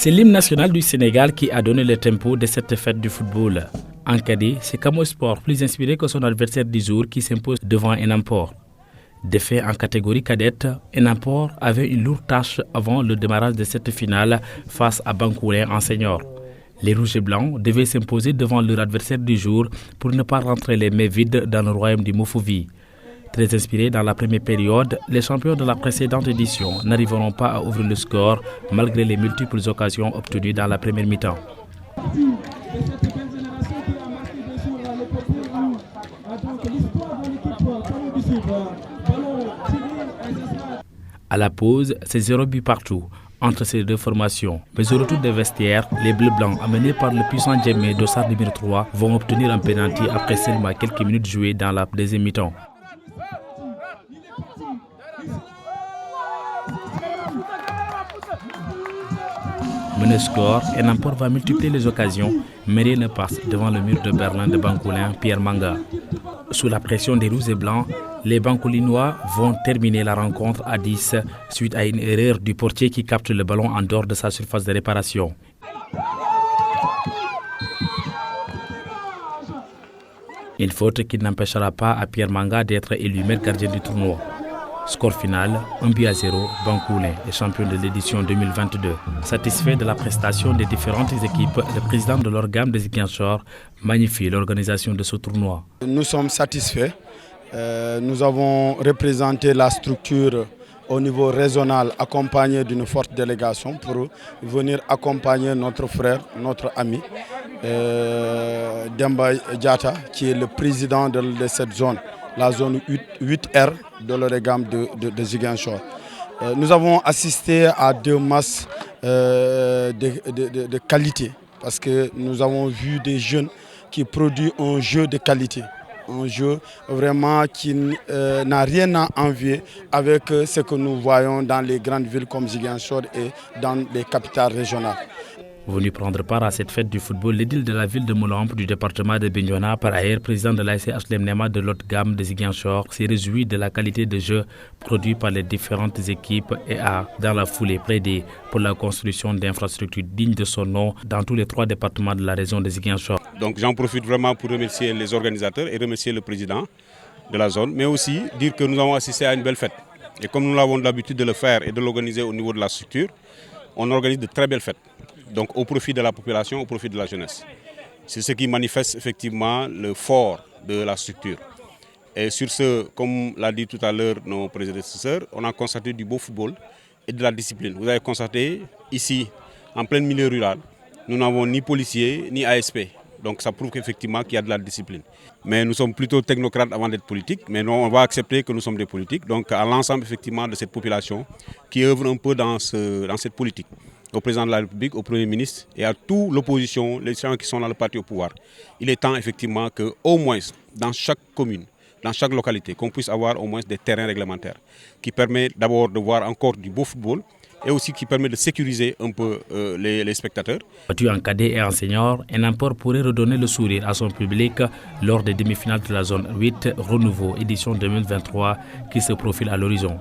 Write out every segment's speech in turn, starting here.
C'est l'hymne national du Sénégal qui a donné le tempo de cette fête du football. En cadet, c'est Camo Sport, plus inspiré que son adversaire du jour, qui s'impose devant Enampor. Défait en catégorie cadette, Enampor avait une lourde tâche avant le démarrage de cette finale face à Bancoulin en senior. Les Rouges et Blancs devaient s'imposer devant leur adversaire du jour pour ne pas rentrer les mains vides dans le royaume du Mofouvi. Très inspirés dans la première période, les champions de la précédente édition n'arriveront pas à ouvrir le score malgré les multiples occasions obtenues dans la première mi-temps. À la pause, c'est 0 but partout entre ces deux formations. Mais au retour des vestiaires, les Bleus-Blancs, amenés par le puissant Djemé Dossard numéro 3, vont obtenir un pénalty après seulement quelques minutes jouées dans la deuxième mi-temps. Mené score, Enampor va multiplier les occasions, mais rien ne passe devant le mur de Berlin de Bancoulin, Pierre Manga. Sous la pression des Rouges et Blancs, les Bancoulinois vont terminer la rencontre à 10 suite à une erreur du portier qui capte le ballon en dehors de sa surface de réparation. Une faute qui n'empêchera pas à Pierre Manga d'être élu meilleur gardien du tournoi. Score final, 1-0, Bancoulin est champion de l'édition 2022. Satisfait de la prestation des différentes équipes, le président de l'organe de Ziguinchor magnifie l'organisation de ce tournoi. Nous sommes satisfaits. Nous avons représenté la structure au niveau régional, accompagné d'une forte délégation pour venir accompagner notre frère, notre ami, Demba Diatta, qui est le président de cette zone, la zone 8R de l'organe de Ziguinchor. Nous avons assisté à 2 matchs de qualité, parce que nous avons vu des jeunes qui produisent un jeu de qualité. Un jeu vraiment qui n'a rien à envier avec ce que nous voyons dans les grandes villes comme Ziguinchor et dans les capitales régionales. Venu prendre part à cette fête du football, l'édile de la ville de Moulamp du département de Bignona, par ailleurs président de l'ASC HLM Nema de l'autre gamme de Ziguinchor, s'est réjoui de la qualité de jeu produit par les différentes équipes et a, dans la foulée, plaidé pour la construction d'infrastructures dignes de son nom dans tous les 3 départements de la région de Ziguinchor. Donc j'en profite vraiment pour remercier les organisateurs et remercier le président de la zone, mais aussi dire que nous avons assisté à une belle fête. Et comme nous avons l'habitude de le faire et de l'organiser au niveau de la structure, on organise de très belles fêtes. Donc au profit de la population, au profit de la jeunesse. C'est ce qui manifeste effectivement le fort de la structure. Et sur ce, comme l'a dit tout à l'heure nos prédécesseurs, on a constaté du beau football et de la discipline. Vous avez constaté ici, en plein milieu rural, nous n'avons ni policiers ni ASP. Donc ça prouve qu'effectivement qu'il y a de la discipline. Mais nous sommes plutôt technocrates avant d'être politiques, mais nous, on va accepter que nous sommes des politiques. Donc à l'ensemble effectivement de cette population qui œuvre un peu dans cette politique, au président de la République, au Premier ministre et à toute l'opposition, les gens qui sont dans le parti au pouvoir. Il est temps effectivement qu'au moins dans chaque commune, dans chaque localité, qu'on puisse avoir au moins des terrains réglementaires qui permettent d'abord de voir encore du beau football et aussi qui permet de sécuriser un peu les spectateurs. Battu en cadet et en senior, Enampor pourrait redonner le sourire à son public lors des demi-finales de la zone 8 Renouveau édition 2023 qui se profile à l'horizon.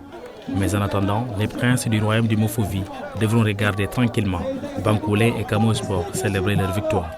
Mais en attendant, les princes du royaume du Mofouvi devront regarder tranquillement Bancoulin et Camo Sport célébrer leur victoire.